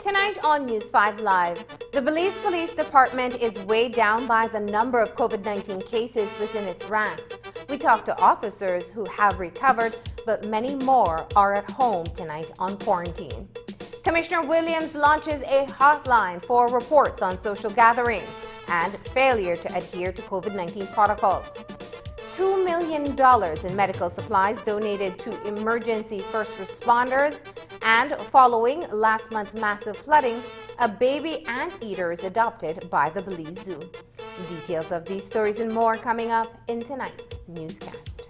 Tonight on News 5 Live, the Belize Police Department is weighed down by the number of COVID-19 cases within its ranks. We talk to officers who have recovered, but many more are at home tonight on quarantine. Commissioner Williams launches a hotline for reports on social gatherings and failure to adhere to COVID-19 protocols. $2 million in medical supplies donated to emergency first responders. And following last month's massive flooding, a baby anteater is adopted by the Belize Zoo. Details of these stories and more coming up in tonight's newscast.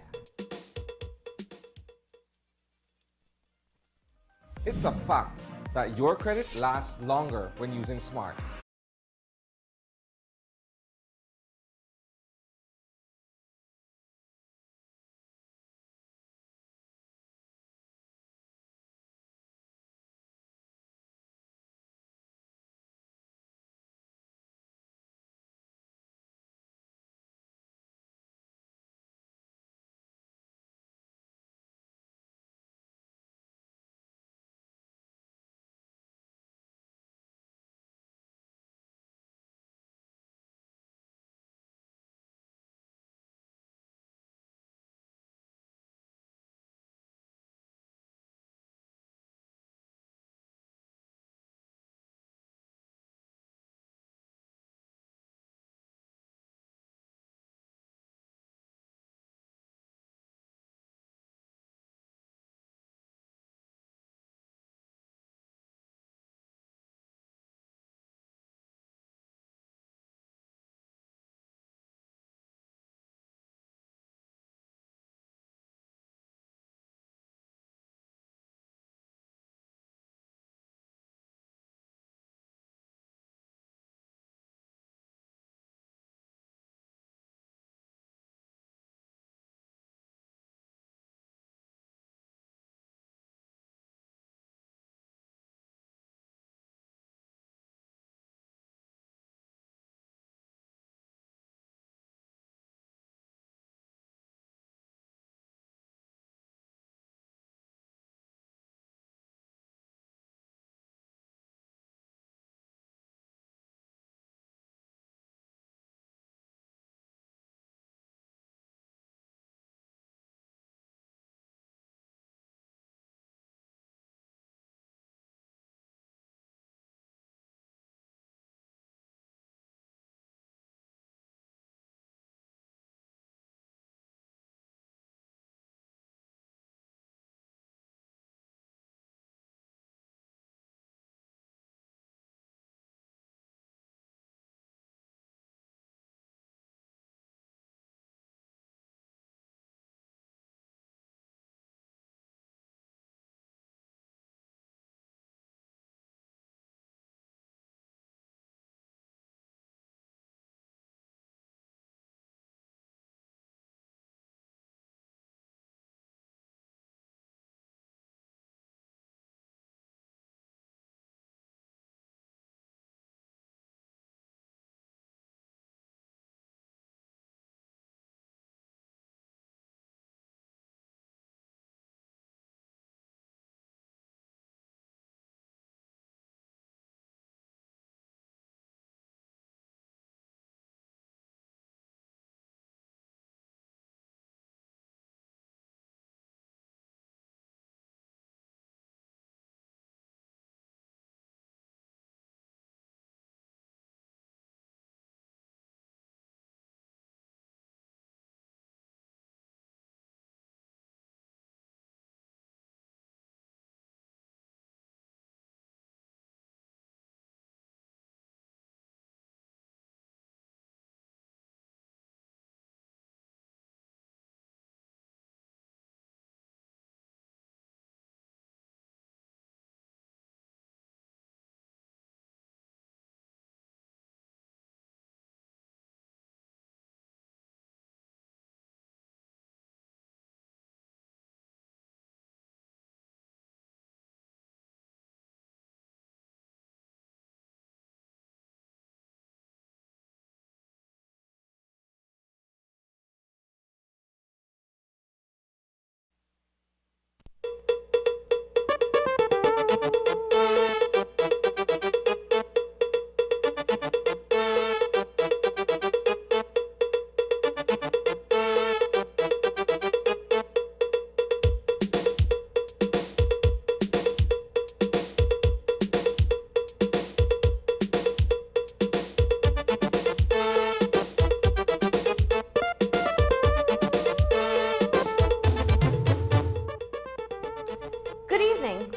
It's a fact that your credit lasts longer when using Smart.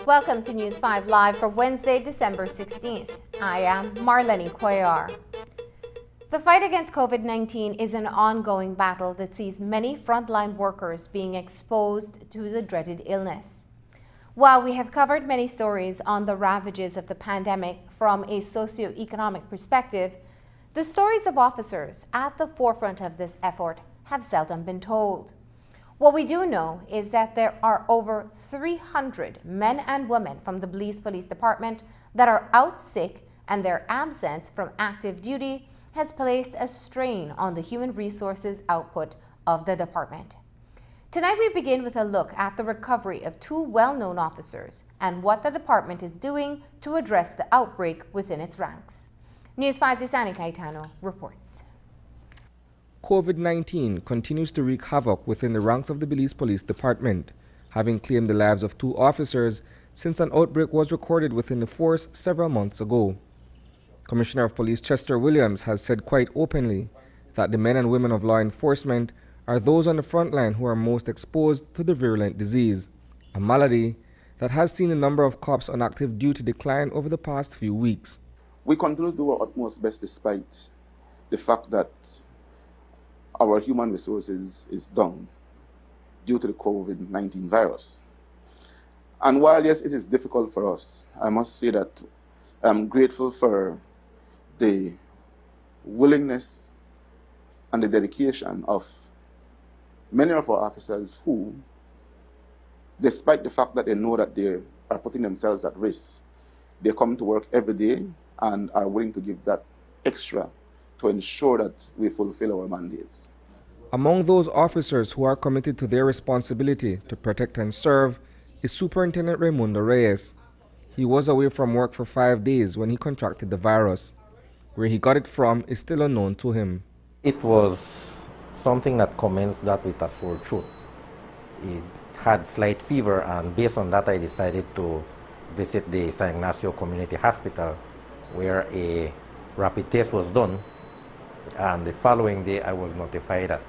Welcome to News 5 Live for Wednesday, December 16th. I am Marlene Cuellar. The fight against COVID-19 is an ongoing battle that sees many frontline workers being exposed to the dreaded illness. While we have covered many stories on the ravages of the pandemic from a socio-economic perspective, the stories of officers at the forefront of this effort have seldom been told. What we do know is that there are over 300 men and women from the Belize Police Department that are out sick, and their absence from active duty has placed a strain on the human resources output of the department. Tonight we begin with a look at the recovery of two well-known officers and what the department is doing to address the outbreak within its ranks. News 5's Isani Caetano reports. COVID-19 continues to wreak havoc within the ranks of the Belize Police Department, having claimed the lives of two officers since an outbreak was recorded within the force several months ago. Commissioner of Police Chester Williams has said quite openly that the men and women of law enforcement are those on the front line who are most exposed to the virulent disease, a malady that has seen the number of cops on active duty decline over the past few weeks. We continue to do our utmost best despite the fact that our human resources is down due to the COVID-19 virus. And while, yes, it is difficult for us, I must say that I'm grateful for the willingness and the dedication of many of our officers who, despite the fact that they know that they are putting themselves at risk, they come to work every day and are willing to give that extra to ensure that we fulfill our mandates. Among those officers who are committed to their responsibility to protect and serve is Superintendent Raimundo Reyes. He was away from work for 5 days when he contracted the virus. Where he got it from is still unknown to him. It was something that commenced that with a sore throat. It had slight fever, and based on that I decided to visit the San Ignacio Community Hospital, where a rapid test was done, and the following day I was notified that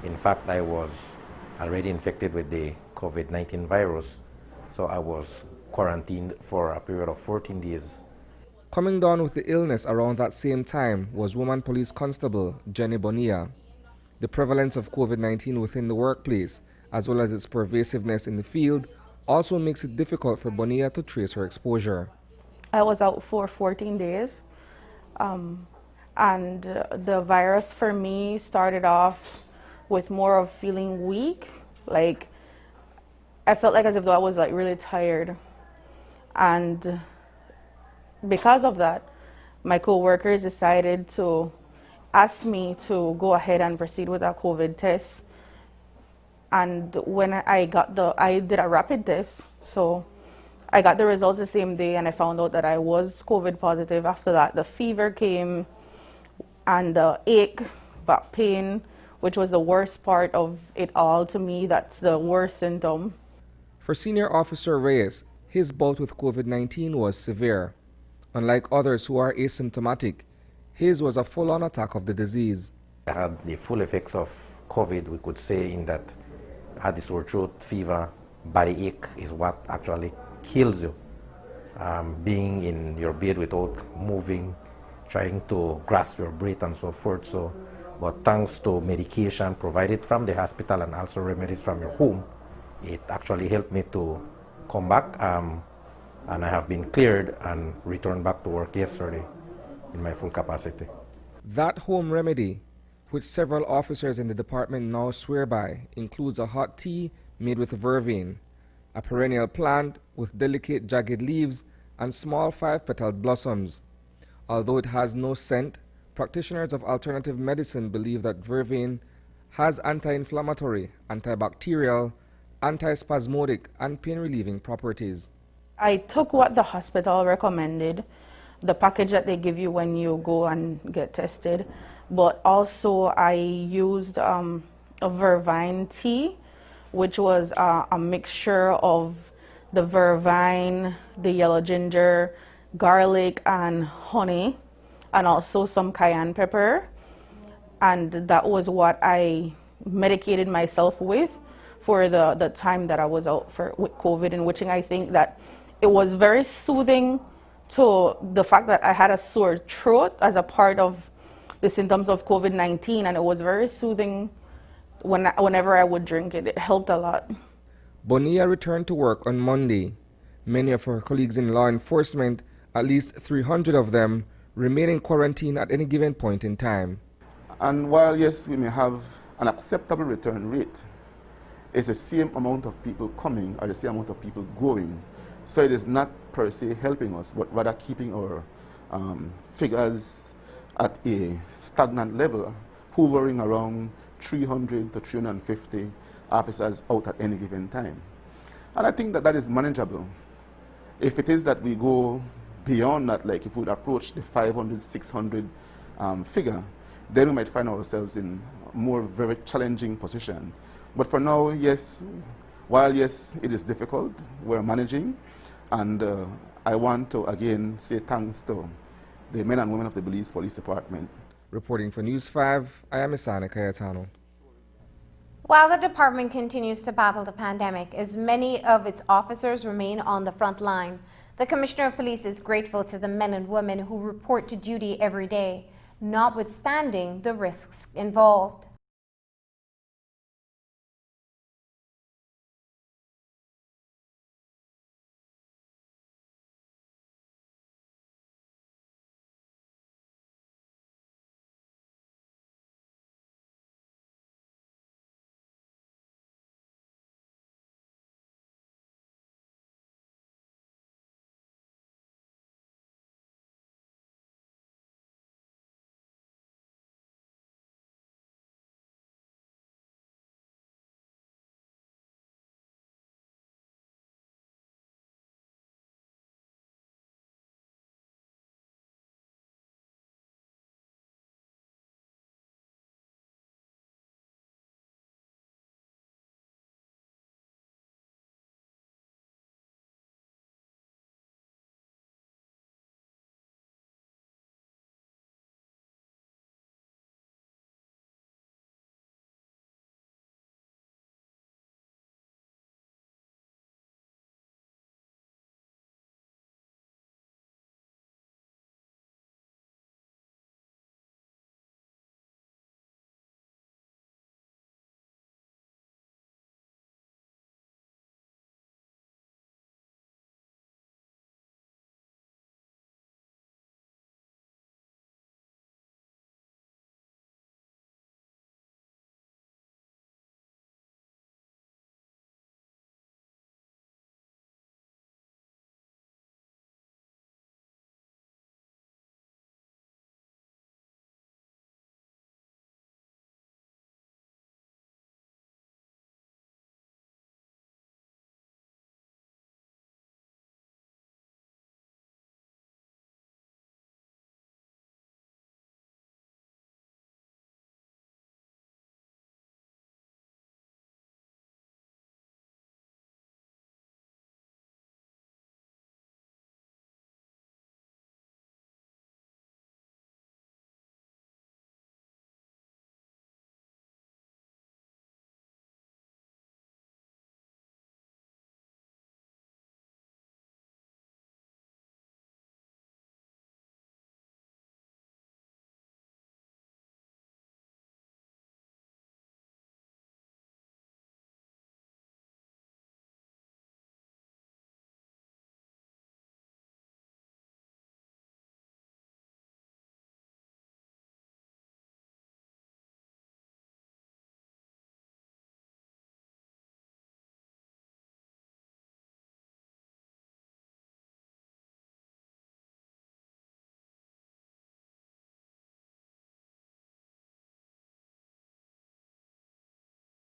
in fact I was already infected with the COVID-19 virus, so I was quarantined for a period of 14 days. Coming down with the illness around that same time was Woman Police Constable Jenny Bonilla. The prevalence of COVID-19 within the workplace, as well as its pervasiveness in the field, also makes it difficult for Bonilla to trace her exposure. I was out for 14 days, and the virus for me started off with more of feeling weak. Like, I felt like as if though I was like really tired. And because of that, my co-workers decided to ask me to go ahead and proceed with a COVID test. And when I did a rapid test, so I got the results the same day, and I found out that I was COVID positive. After that, the fever came and the ache, back pain, which was the worst part of it all to me. That's the worst symptom. For Senior Officer Reyes, his bout with COVID-19 was severe. Unlike others who are asymptomatic, his was a full-on attack of the disease. I had the full effects of COVID, we could say, in that I had the sore throat, fever, body ache is what actually kills you. Being in your bed without moving, trying to grasp your breath and so forth. So, but thanks to medication provided from the hospital and also remedies from your home, it actually helped me to come back. And I have been cleared and returned back to work yesterday in my full capacity. That home remedy, which several officers in the department now swear by, includes a hot tea made with vervain, a perennial plant with delicate jagged leaves and small 5-petaled blossoms. Although it has no scent, practitioners of alternative medicine believe that vervain has anti-inflammatory, antibacterial, antispasmodic, and pain-relieving properties. I took what the hospital recommended, the package that they give you when you go and get tested, but also I used a vervain tea, which was a mixture of the vervain, the yellow ginger, garlic, and honey, and also some cayenne pepper. And that was what I medicated myself with for the time that I was out with COVID, in which I think that it was very soothing to the fact that I had a sore throat as a part of the symptoms of COVID-19, and it was very soothing whenever I would drink it. It helped a lot. Bonilla returned to work on Monday. Many of her colleagues in law enforcement, at least 300 of them, remain in quarantine at any given point in time. And while, yes, we may have an acceptable return rate, it's the same amount of people coming or the same amount of people going. So it is not per se helping us, but rather keeping our figures at a stagnant level, hovering around 300 to 350 officers out at any given time. And I think that that is manageable. If it is that we go beyond that, like if we would approach the 500, 600 figure, then we might find ourselves in a more very challenging position. But for now, yes, while yes, it is difficult, we're managing. And I want to again say thanks to the men and women of the Belize Police Department. Reporting for News 5, I am Isana Cayetano. While the department continues to battle the pandemic, as many of its officers remain on the front line, the Commissioner of Police is grateful to the men and women who report to duty every day, notwithstanding the risks involved.